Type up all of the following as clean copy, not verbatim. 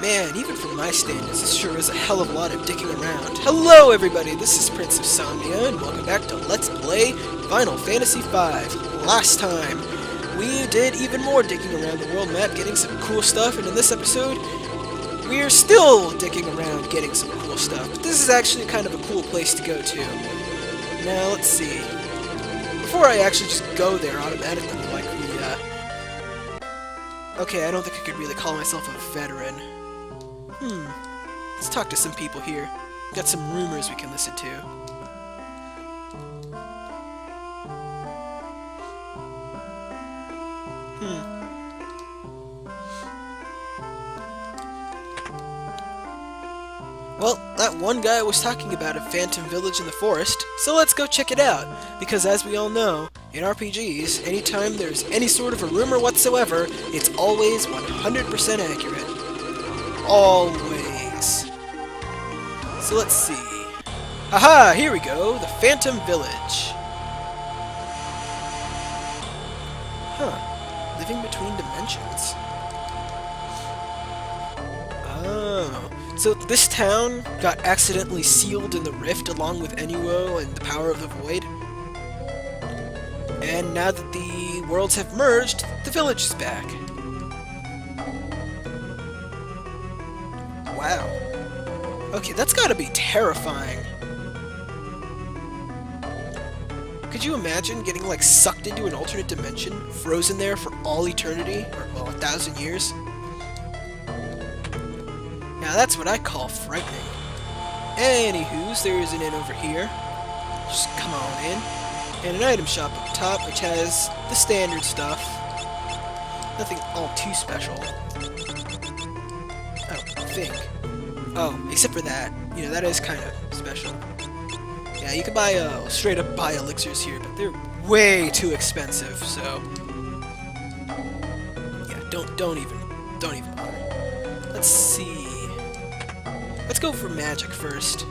Man, even from my standards, this sure is a hell of a lot of dicking around. Hello everybody, this is Prince of Somnia, and welcome back to Let's Play Final Fantasy V. Last time, we did even more dicking around the world map, getting some cool stuff, and in this episode, we're still dicking around getting some cool stuff. But this is actually kind of a cool place to go to. Now, let's see. Before I actually just go there automatically, like the, okay, I don't think I could really call myself a veteran. Let's talk to some people here. Got some rumors we can listen to. Well, that one guy was talking about a phantom village in the forest, so let's go check it out. Because as we all know, in RPGs, anytime there's any sort of a rumor whatsoever, it's always 100% accurate. Always. So let's see. Haha, here we go, the Phantom Village. Huh. Living between dimensions. Oh. So this town got accidentally sealed in the rift along with Enuo and the power of the void. And now that the worlds have merged, the village is back. Wow. Okay, that's gotta be terrifying. Could you imagine getting, like, sucked into an alternate dimension, frozen there for all eternity, or, well, 1,000 years? Now that's what I call frightening. Anywho's, there is an inn over here. Just come on in. And an item shop up top, which has the standard stuff. Nothing all too special. I don't think. Oh, except for that. You know, that is kind of special. Yeah, you can buy, straight up buy elixirs here, but they're way too expensive, so... yeah, don't even bother. Let's see... let's go for magic first.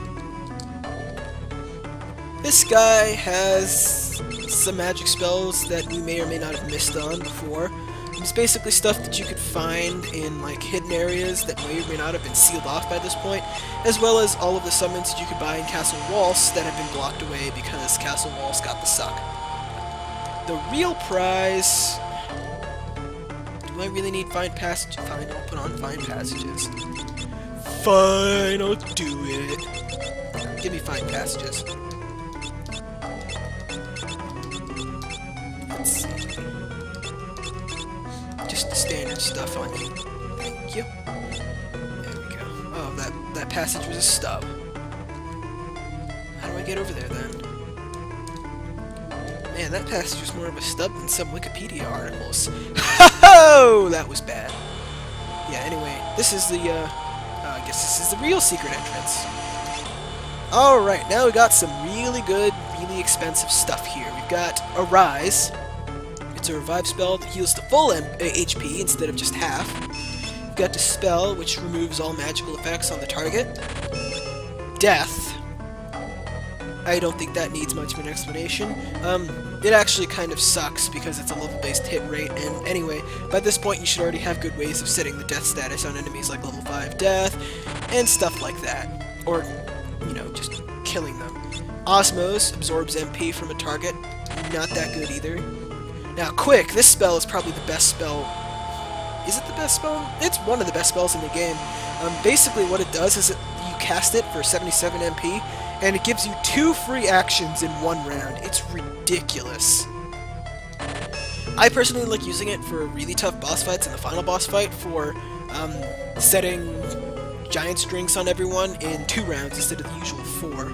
This guy has some magic spells that we may or may not have missed on before. It's basically stuff that you could find in, like, hidden areas that may or may not have been sealed off by this point, as well as all of the summons that you could buy in Castle Waltz that have been blocked away because Castle Waltz got the suck. The real prize... do I really need Find Passage? Fine, I'll put on Find Passages. Fine, I'll do it. Give me Find Passages. Let's see. Just the standard stuff on you. Thank you. There we go. Oh, that passage was a stub. How do I get over there, then? Man, that passage was more of a stub than some Wikipedia articles. Ho-ho! That was bad. Yeah, anyway, this is the, I guess this is the real secret entrance. Alright, now we got some really good, really expensive stuff here. We've got Arise. It's a revive spell that heals to full HP instead of just half. We've got Dispel, which removes all magical effects on the target. Death. I don't think that needs much of an explanation. It actually kind of sucks because it's a level-based hit rate, and anyway, by this point you should already have good ways of setting the death status on enemies like level 5 death, and stuff like that. Or, you know, just killing them. Osmos absorbs MP from a target. Not that good either. Now, Quick, this spell is probably the best spell. Is it the best spell? It's one of the best spells in the game. Basically what it does is you cast it for 77 MP, and it gives you 2 free actions in 1 round. It's ridiculous. I personally like using it for really tough boss fights and the final boss fight for setting giant strings on everyone in 2 rounds instead of the usual 4.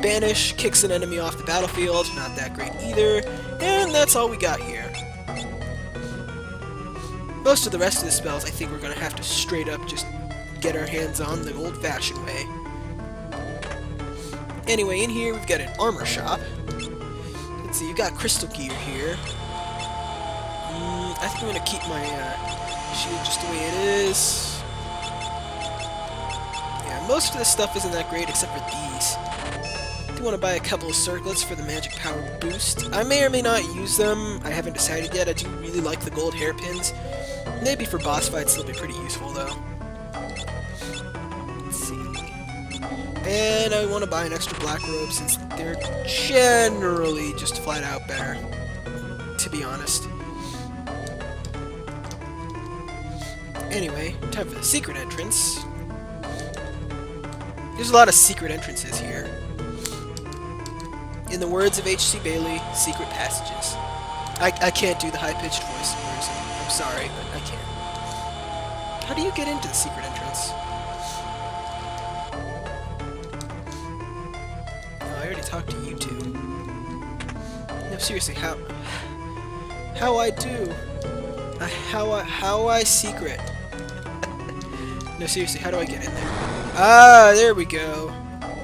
Banish kicks an enemy off the battlefield, not that great either, and that's all we got here. Most of the rest of the spells I think we're going to have to straight up just get our hands on the old-fashioned way. Anyway, in here we've got an armor shop. Let's see, you've got crystal gear here. I think I'm going to keep my shield just the way it is. Yeah, most of this stuff isn't that great except for these. I do want to buy a couple of circlets for the magic power boost. I may or may not use them. I haven't decided yet. I do really like the gold hairpins. Maybe for boss fights they'll be pretty useful though. And I want to buy an extra black robe since they're generally just flat out better, to be honest. Anyway, time for the secret entrance. There's a lot of secret entrances here. In the words of H.C. Bailey, secret passages. I can't do the high-pitched voice, I'm sorry, but I can't. How do you get into the secret entrance? Oh, I already talked to you two. No, seriously, how I do? How I secret? No, seriously, how do I get in there? Ah, there we go.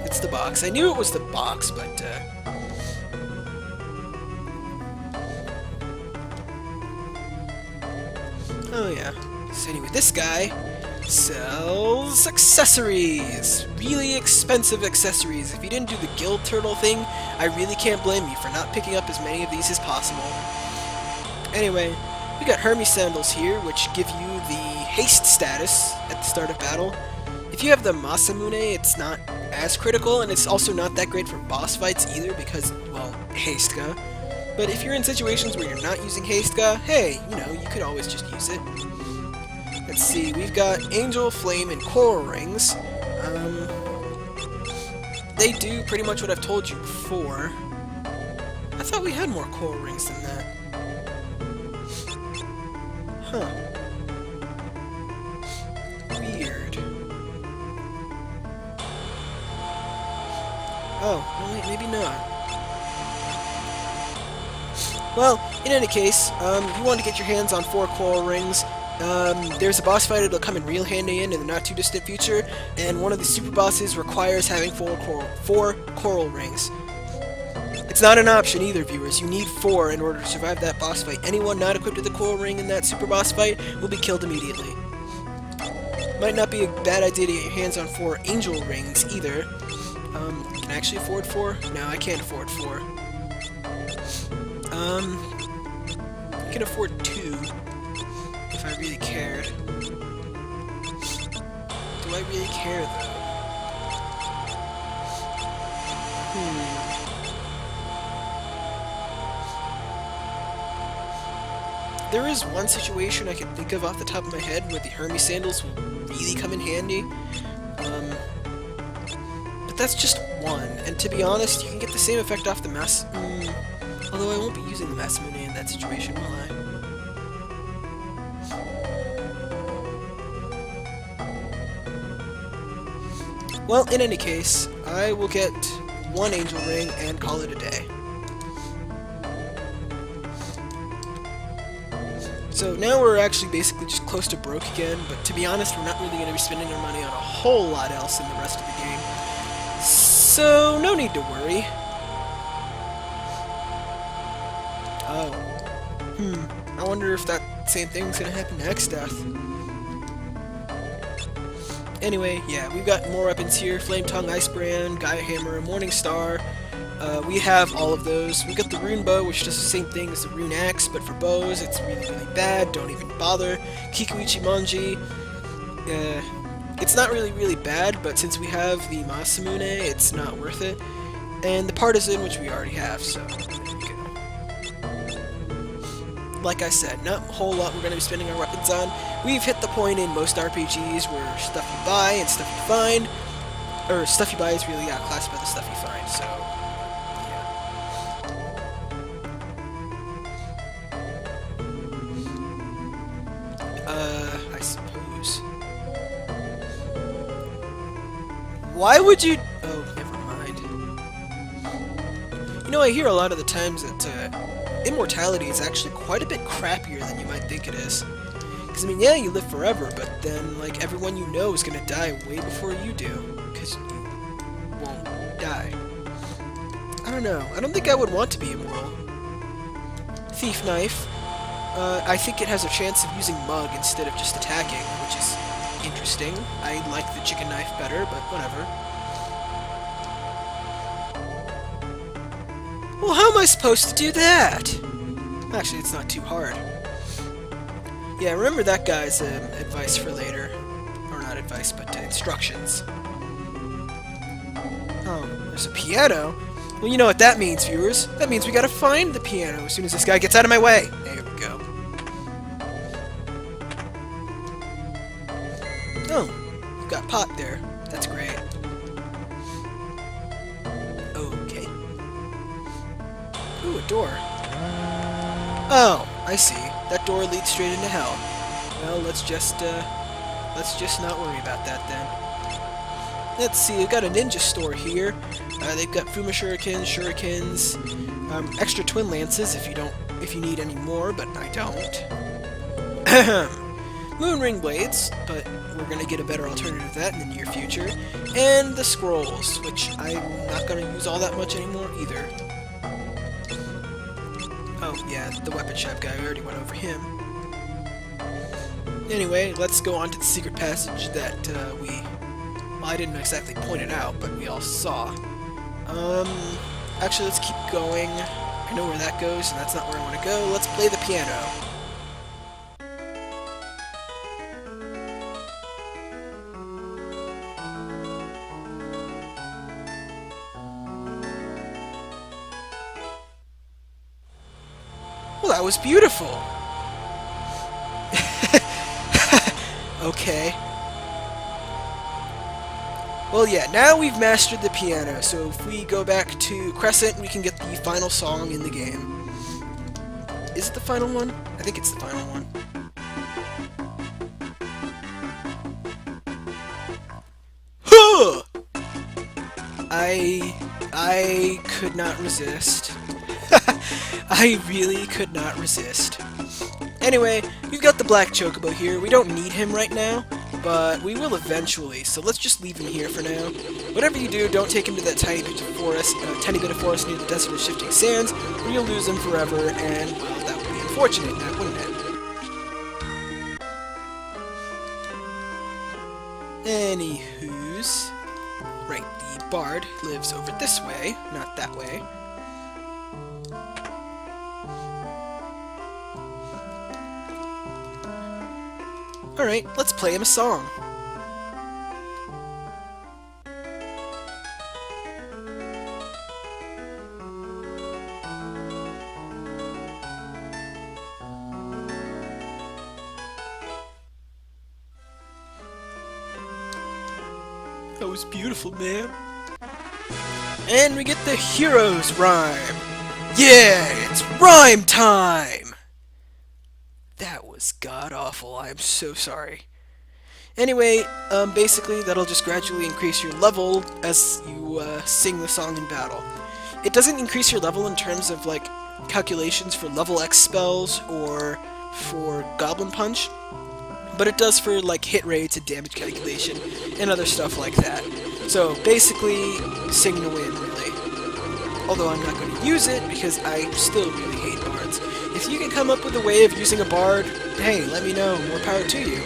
It's the box. I knew it was the box, but, oh, yeah. So anyway, this guy sells accessories! Really expensive accessories. If you didn't do the guild turtle thing, I really can't blame you for not picking up as many of these as possible. Anyway, we got Hermes sandals here, which give you the haste status at the start of battle. If you have the Masamune, it's not as critical, and it's also not that great for boss fights either because, well, haste ga. But if you're in situations where you're not using haste ga, hey, you know, you could always just use it. Let's see, we've got Angel, Flame, and Coral Rings. They do pretty much what I've told you before. I thought we had more Coral Rings than that. Huh. Weird. Oh, no, wait, maybe not. Well, in any case, you want to get your hands on 4 Coral Rings. There's a boss fight that'll come in real handy in the not-too-distant future, and one of the super bosses requires having 4 Coral Rings. It's not an option either, viewers. You need 4 in order to survive that boss fight. Anyone not equipped with a Coral Ring in that super boss fight will be killed immediately. Might not be a bad idea to get your hands on 4 Angel Rings either. Can I actually afford 4? No, I can't afford 4. I can afford 2 if I really cared. Do I really care though? There is one situation I can think of off the top of my head where the Hermes sandals will really come in handy. But that's just one, and to be honest, you can get the same effect off the although I won't be using the Masamune in that situation, will I? Well, in any case, I will get 1 Angel Ring and call it a day. So now we're actually basically just close to broke again, but to be honest, we're not really going to be spending our money on a whole lot else in the rest of the game. So, no need to worry. Oh. I wonder if that same thing's going to happen next death. Anyway, yeah, we've got more weapons here. Flame Tongue, Ice Brand, Gaia Hammer, Morning Star. We have all of those. We got the Rune Bow, which does the same thing as the Rune Axe, but for bows, it's really, really bad. Don't even bother. Kikuichi Manji. It's not really, really bad, but since we have the Masamune, it's not worth it. And the Partisan, which we already have, so there you go. Like I said, not a whole lot we're going to be spending our weapons on. We've hit the point in most RPGs where stuff you buy and stuff you find, or stuff you buy is really outclassed by the stuff you find, so I suppose. Why would you... Oh, never mind. You know, I hear a lot of the times that immortality is actually quite a bit crappier than you might think it is. Because, I mean, yeah, you live forever, but then, like, everyone you know is gonna die way before you do. Because you won't die. I don't know. I don't think I would want to be immortal. Thief Knife. I think it has a chance of using Mug instead of just attacking, which is interesting. I like the Chicken Knife better, but whatever. Well, how am I supposed to do that? Actually, it's not too hard. Yeah, remember that guy's advice for later. Or not advice, but instructions. Oh, there's a piano? Well, you know what that means, viewers. That means we gotta find the piano as soon as this guy gets out of my way. There we go. Oh, we've got pot there. That's great. Okay. Ooh, a door. Oh, I see. That door leads straight into hell. Well, let's just not worry about that then. Let's see, we've got a ninja store here. They've got Fuma shurikens, extra twin lances if you need any more, but I don't. Moon ring blades, but we're gonna get a better alternative to that in the near future. And the scrolls, which I'm not gonna use all that much anymore either. Oh yeah, the weapon shop guy, we already went over him. Anyway, let's go on to the secret passage that well, I didn't exactly point it out, but we all saw. Actually, let's keep going. I know where that goes, and that's not where I want to go. Let's play the piano. Well, that was beautiful! Okay. Well, yeah, now we've mastered the piano, so if we go back to Crescent, we can get the final song in the game. Is it the final one? I think it's the final one. Huh! I could not resist. I really could not resist. Anyway, we've got the black chocobo here. We don't need him right now, but we will eventually, so let's just leave him here for now. Whatever you do, don't take him to that tiny bit of forest near the Desert of Shifting Sands, or you'll lose him forever, and, well, that would be unfortunate, now, wouldn't it? Anywho's... Right, the bard lives over this way, not that way. Alright, let's play him a song. That was beautiful, man. And we get the hero's rhyme. Yeah, it's rhyme time! That was god-awful. I'm so sorry. Anyway, basically, that'll just gradually increase your level as you sing the song in battle. It doesn't increase your level in terms of, like, calculations for level X spells or for Goblin Punch, but it does for, like, hit rates and damage calculation and other stuff like that. So, basically, sing to win, really. Although I'm not going to use it because I still really hate bards. If you can come up with a way of using a bard, hey, let me know. More power to you.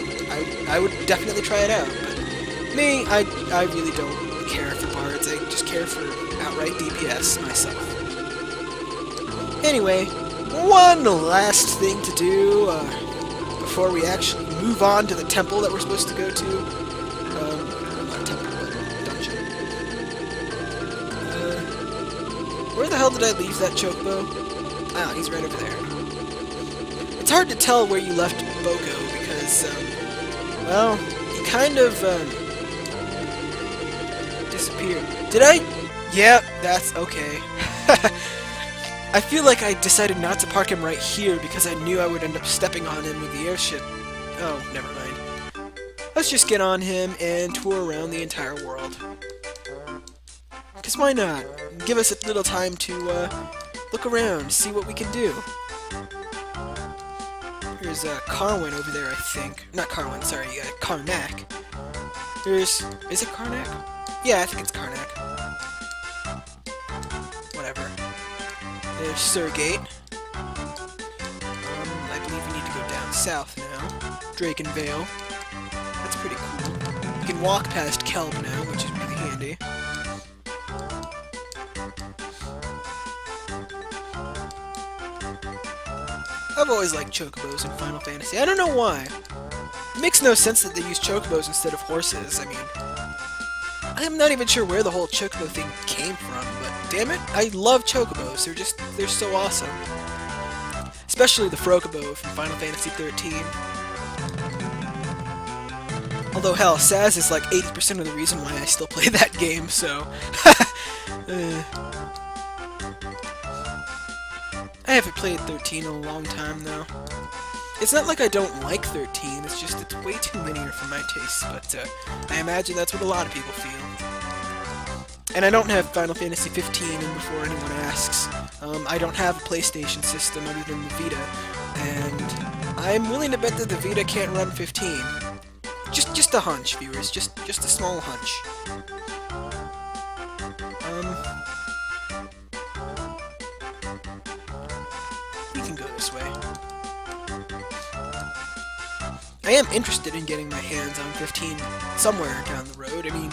I would definitely try it out. But me, I really don't care for bards. I just care for outright DPS myself. Anyway, one last thing to do before we actually move on to the temple that we're supposed to go to. Not temple, but dungeon. Where the hell did I leave that chocobo? Ah, he's right over there. It's hard to tell where you left Bogo because, well, he kind of, disappeared. Did I? Yeah, that's okay. I feel like I decided not to park him right here because I knew I would end up stepping on him with the airship. Oh, never mind. Let's just get on him and tour around the entire world. Because why not? Give us a little time to, look around, see what we can do. There's Carwin over there, I think. Not Carwin, sorry, Karnak. Is it Karnak? Yeah, I think it's Karnak. Whatever. There's Surgate. I believe we need to go down south now. Drakenvale. That's pretty cool. You can walk past Kelb now, which is really handy. I've always liked chocobos in Final Fantasy. I don't know why. It makes no sense that they use chocobos instead of horses. I mean, I'm not even sure where the whole chocobo thing came from, but damn it, I love chocobos. They're so awesome. Especially the Frocobo from Final Fantasy 13. Although, hell, Saz is like 80% of the reason why I still play that game, so... I haven't played 13 in a long time, though. It's not like I don't like 13, it's just it's way too linear for my tastes, but I imagine that's what a lot of people feel. And I don't have Final Fantasy 15, and before anyone asks, I don't have a PlayStation system other than the Vita, and I'm willing to bet that the Vita can't run 15. Just a hunch, viewers, just a small hunch. We can go this way. I am interested in getting my hands on 15 somewhere down the road. I mean,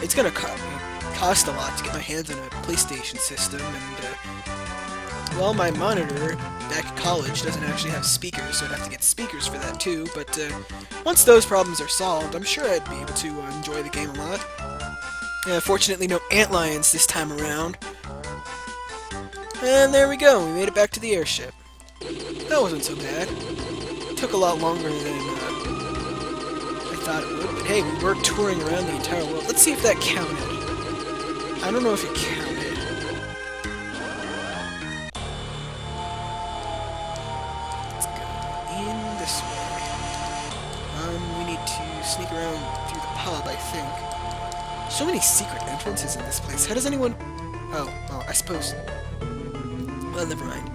it's gonna cost a lot to get my hands on a PlayStation system, and, well, my monitor back at college doesn't actually have speakers, so I'd have to get speakers for that too, but once those problems are solved, I'm sure I'd be able to enjoy the game a lot. Fortunately, no antlions this time around. And there we go, we made it back to the airship. That wasn't so bad. It took a lot longer than I thought it would, but hey, we were touring around the entire world. Let's see if that counted. I don't know if it counted. Let's go in this way. We need to sneak around through the pub, I think. So many secret entrances in this place. How does anyone... Oh, I suppose... Well, never mind.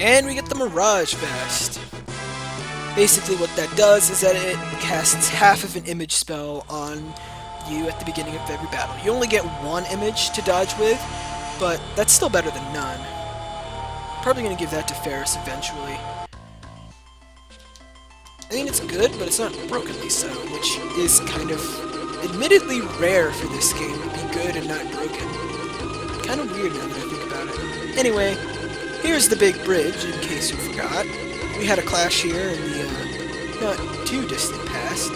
And we get the Mirage Vest. Basically what that does is that it casts half of an image spell on you at the beginning of every battle. You only get one image to dodge with, but that's still better than none. Probably going to give that to Ferris eventually. I mean, it's good, but it's not brokenly so, which is kind of admittedly rare for this game to be good and not broken. Kind of weird now that I think about it. Anyway, here's the big bridge, in case you forgot. We had a clash here in the not too distant past,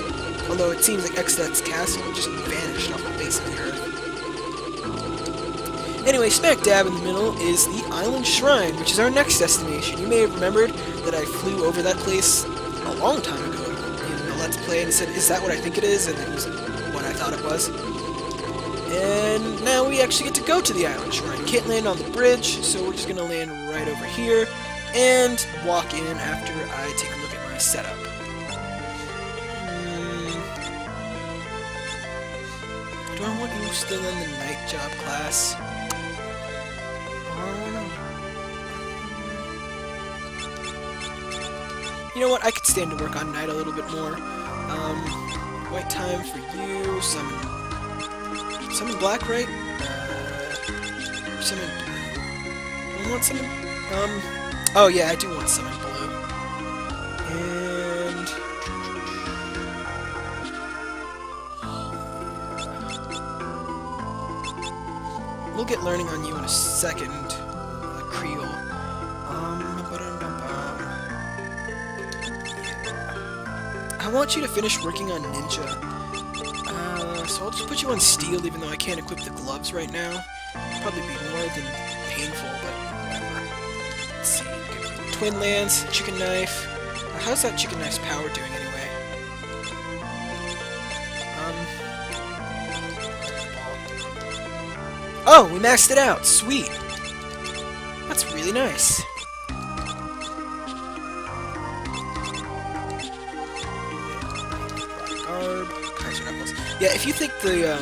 although it seems like Exdat's castle just vanished off the face of the earth. Anyway, smack dab in the middle is the Island Shrine, which is our next destination. You may have remembered that I flew over that place a long time ago in a Let's Play and said, is that what I think it is? And it was what I thought it was. And now we actually get to go to the Island Shrine. Can't land on the bridge, so we're just going to land right over here and walk in after I take a look at my setup. Do I want you still in the night job class? You know what? I could stand to work on night a little bit more. White time for you. Summon black, right? Summon blue. Do I want summon? Oh yeah, I do want summon blue. And we'll get learning on you in a second, the Creole. I want you to finish working on Ninja. So I'll just put you on Steel, even though I can't equip the gloves right now. Probably be more than painful, but whatever. Let's see. Twin Lance, Chicken Knife. How's that Chicken Knife's power doing anyway? Oh, we maxed it out! Sweet! That's really nice. Yeah, if you think the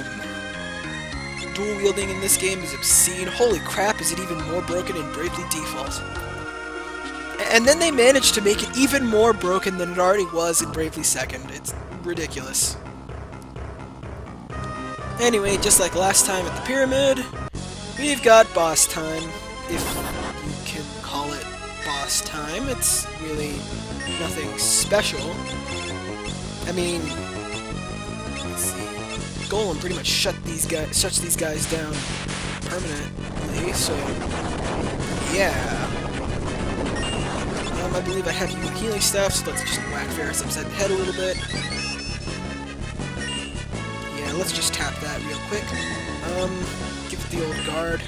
dual wielding in this game is obscene, holy crap, is it even more broken in Bravely Default. And then they managed to make it even more broken than it already was in Bravely Second. It's ridiculous. Anyway, just like last time at the Pyramid, we've got boss time, if you can call it boss time. It's really nothing special. I mean, let's see. Golem pretty much shuts these guys down permanently, so yeah. I believe I have you healing stuff, so let's just whack Ferris upside the head a little bit. Yeah, let's just tap that real quick. Give it the old guard.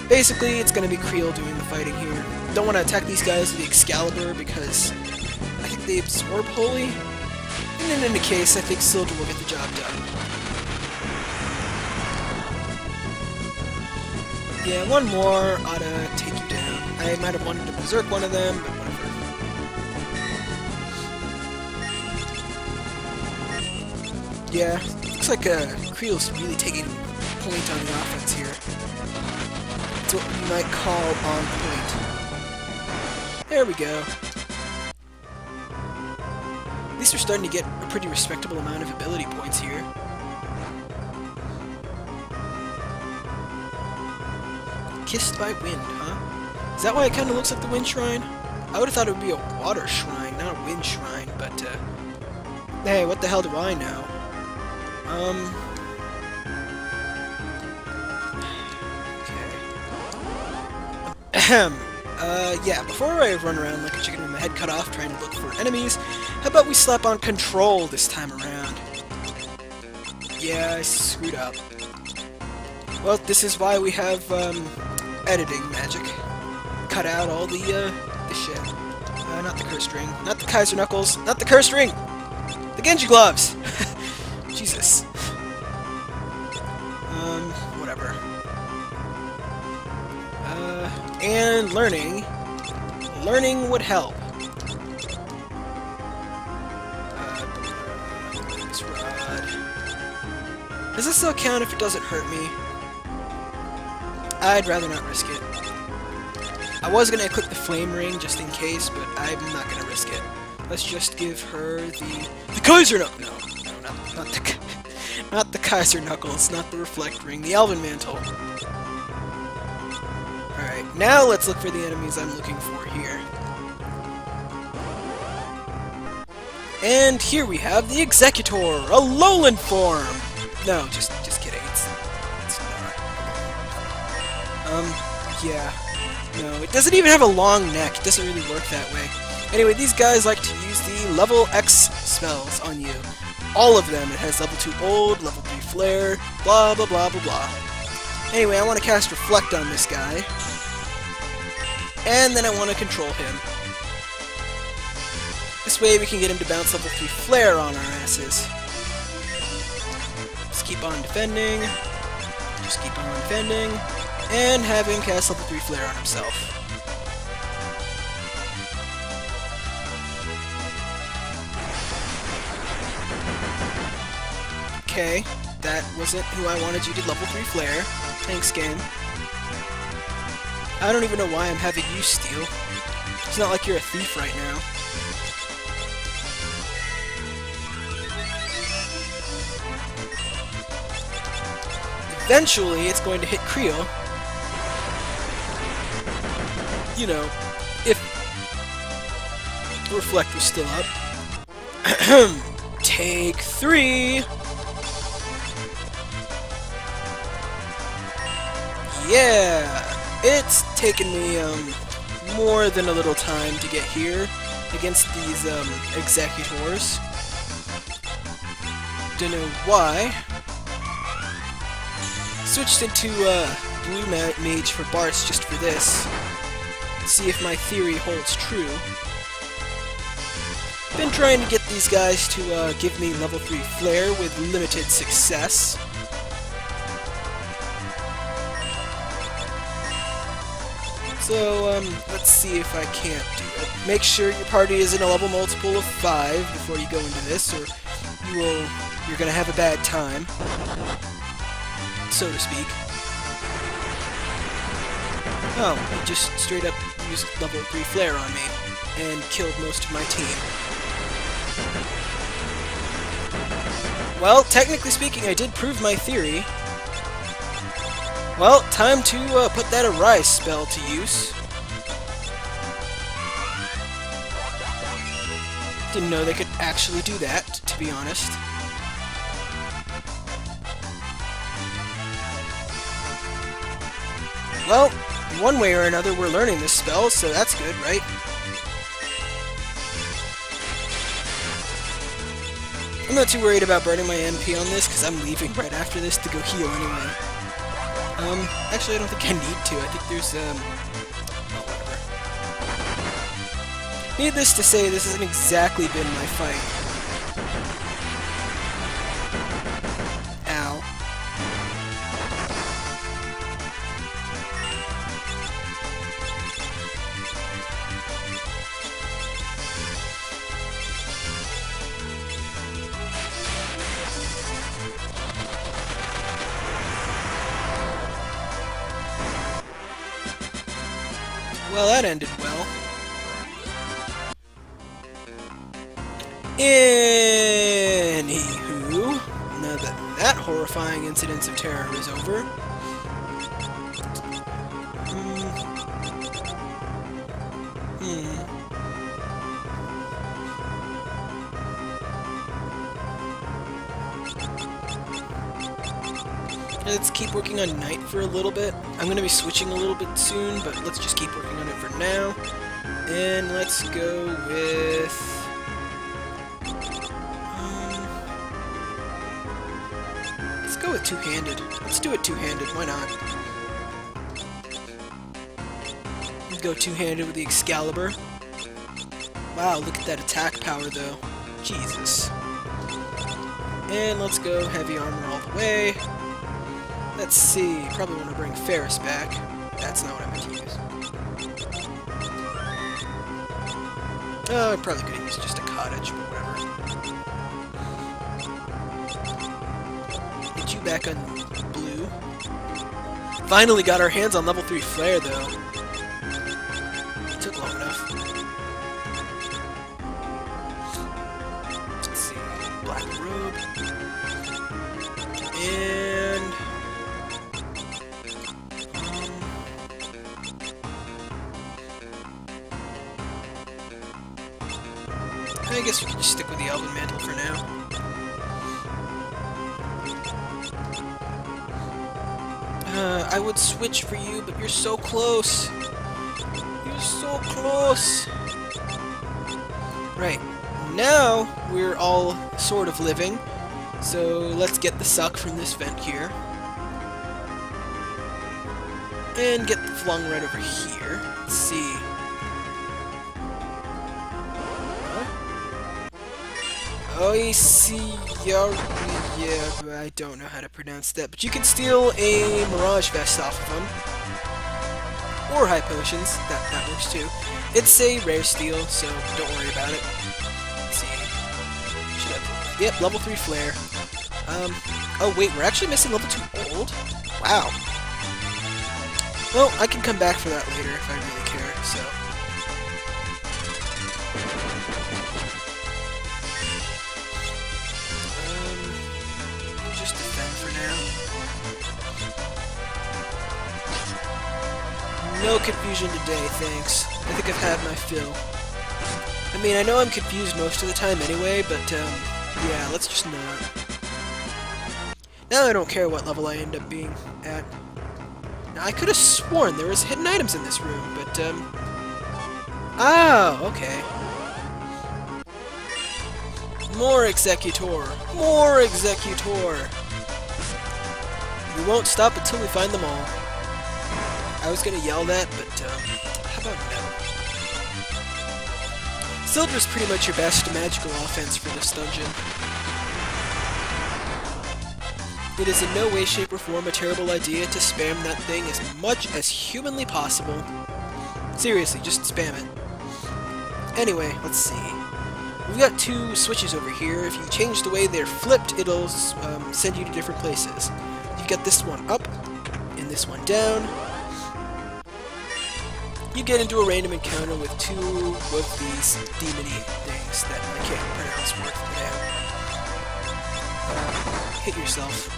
Basically, it's going to be Creel doing the fighting here. Don't want to attack these guys with the Excalibur because I think they absorb Holy. And in any case, I think Silver will get the job done. Yeah, one more ought to take you down. I might have wanted to berserk one of them, but whatever. Yeah, looks like Creel's really taking point on the offense here. It's what you might call on point. There we go. At least we're starting to get a pretty respectable amount of ability points here. Kissed by wind, huh? Is that why it kind of looks like the wind shrine? I would have thought it would be a water shrine, not a wind shrine, but, hey, what the hell do I know? Okay. Yeah, before I run around like a chicken with my head cut off trying to look for enemies, how about we slap on control this time around? Yeah, I screwed up. Well, this is why we have, editing magic. Cut out all the shit. Not the cursed ring. Not the Kaiser Knuckles. Not the cursed ring! The Genji gloves! Jesus. Whatever. And learning. Learning would help. This rod. Does this still count if it doesn't hurt me? I'd rather not risk it. I was gonna equip the flame ring just in case, but I'm not gonna risk it. Let's just give her the Kaiser Knuckles. No, not the Kaiser Knuckles, not the reflect ring, the Elven Mantle. Alright, now let's look for the enemies I'm looking for here. And here we have the Executor, a lowland form! No, just kidding, it's not. Yeah. No, it doesn't even have a long neck, it doesn't really work that way. Anyway, these guys like to use the level X spells on you. All of them. It has level 2 Old, level 3 Flare, blah blah blah blah blah. Anyway, I want to cast Reflect on this guy. And then I want to control him. This way we can get him to bounce level 3 Flare on our asses. Just keep on defending. Just keep on defending. And have him cast level 3 Flare on himself. Okay, that wasn't who I wanted you to level 3 Flare. Thanks, game. I don't even know why I'm having you steal. It's not like you're a thief right now. Eventually, it's going to hit Creel. You know, if the Reflect was still up. Take 3! Yeah! It's taken me, more than a little time to get here against these, Executors. Don't know why. Switched into, Blue Mage for Bart's just for this. See if my theory holds true. Been trying to get these guys to, give me level 3 Flare with limited success. So, let's see if I can't do it. Make sure your party is in a level multiple of 5 before you go into this, or you're gonna have a bad time, so to speak. Oh, he just straight up used level 3 Flare on me, and killed most of my team. Well, technically speaking, I did prove my theory. Well, time to put that Arise spell to use. Didn't know they could actually do that, to be honest. Well, one way or another we're learning this spell, so that's good, right? I'm not too worried about burning my MP on this, because I'm leaving right after this to go heal anyway. Actually, I don't think I need to. I think there's, oh, whatever. Needless to say, this hasn't exactly been my fight. Ow. Well, that ended well. Anywho, now that that horrifying incident of terror is over, let's keep working on Night for a little bit. I'm going to be switching a little bit soon, but let's just keep working on it for now. And let's go with... let's go with two-handed. Let's do it two-handed, why not? Go two-handed with the Excalibur. Wow, look at that attack power, though. Jesus. And let's go heavy armor all the way. Let's see, probably want to bring Ferris back. That's not what I meant to use. I probably could have used just a cottage, but whatever. Get you back on blue. Finally got our hands on level 3 flare, though. It took long enough. Let's see, black robe. And... I guess we can just stick with the Elven Mantle for now. I would switch for you, but you're so close. You're so close. Right. Now, we're all sort of living. So, let's get the suck from this vent here. And get the flung right over here. Let's see. I see your... yeah, I don't know how to pronounce that, but you can steal a Mirage Vest off of them. Or High Potions, that works too. It's a rare steal, so don't worry about it. Let's see. Should have... yep, level 3 Flare. Oh wait, we're actually missing level 2 Old? Wow. Well, I can come back for that later if I really care, so... just defend for now. No confusion today, thanks. I think I've had my fill. I mean, I know I'm confused most of the time anyway, but, yeah, let's just not. Now I don't care what level I end up being at. Now, I could have sworn there was hidden items in this room, but, oh, okay. More Executor! More Executor! We won't stop until we find them all. I was gonna yell that, but, how about no? Sildra's pretty much your best magical offense for this dungeon. It is in no way, shape, or form a terrible idea to spam that thing as much as humanly possible. Seriously, just spam it. Anyway, let's see. We've got 2 switches over here. If you change the way they're flipped, it'll send you to different places. You've got this one up, and this one down. You get into a random encounter with 2 of these demony things that I can't pronounce worth the damn. Hit yourself.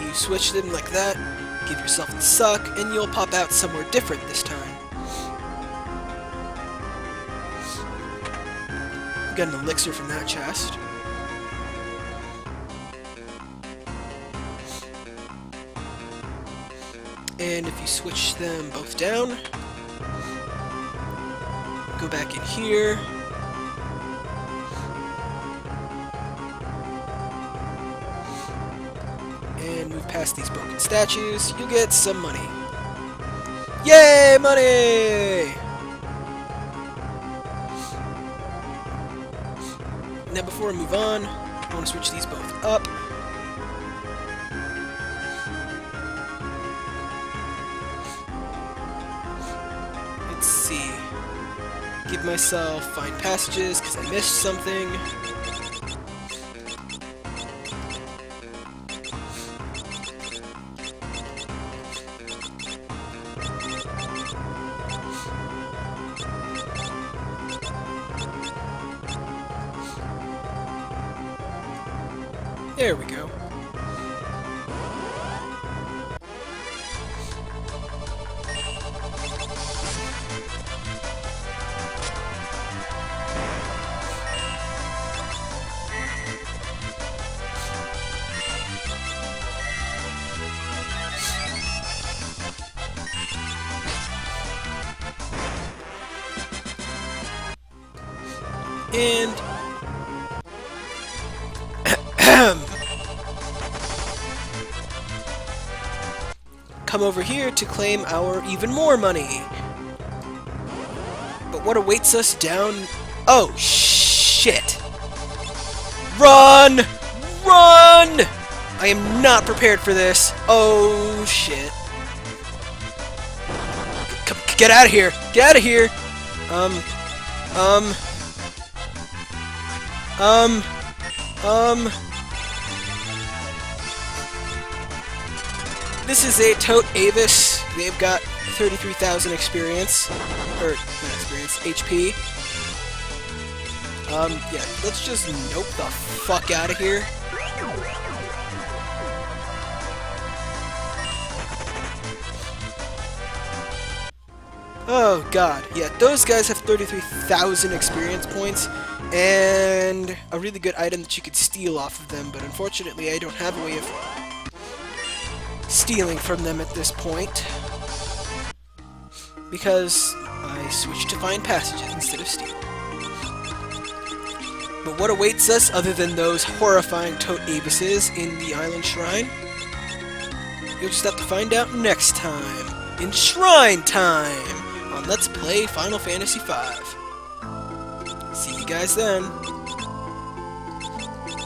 You switch them like that, give yourself the suck, and you'll pop out somewhere different this time. Got an elixir from that chest. And if you switch them both down, go back in here. And move past these broken statues, you'll get some money. Yay, money! Now before I move on, I want to switch these both up. Let's see. Give myself find passages because I missed something. There we go. And come over here to claim our even more money. But what awaits us down... Oh, shit! Run! Run! I am not prepared for this. Oh, shit. Get out of here! Get out of here! This is a Tote Avis. They've got 33,000 experience. Or, not experience, HP. Yeah, let's just nope the fuck out of here. Oh god, yeah, those guys have 33,000 experience points, and a really good item that you could steal off of them, but unfortunately I don't have a way of stealing from them at this point, because I switched to find passages instead of steal. But what awaits us other than those horrifying Tote Avises in the Island Shrine? You'll just have to find out next time, in Shrine Time, on Let's Play Final Fantasy V. See you guys then.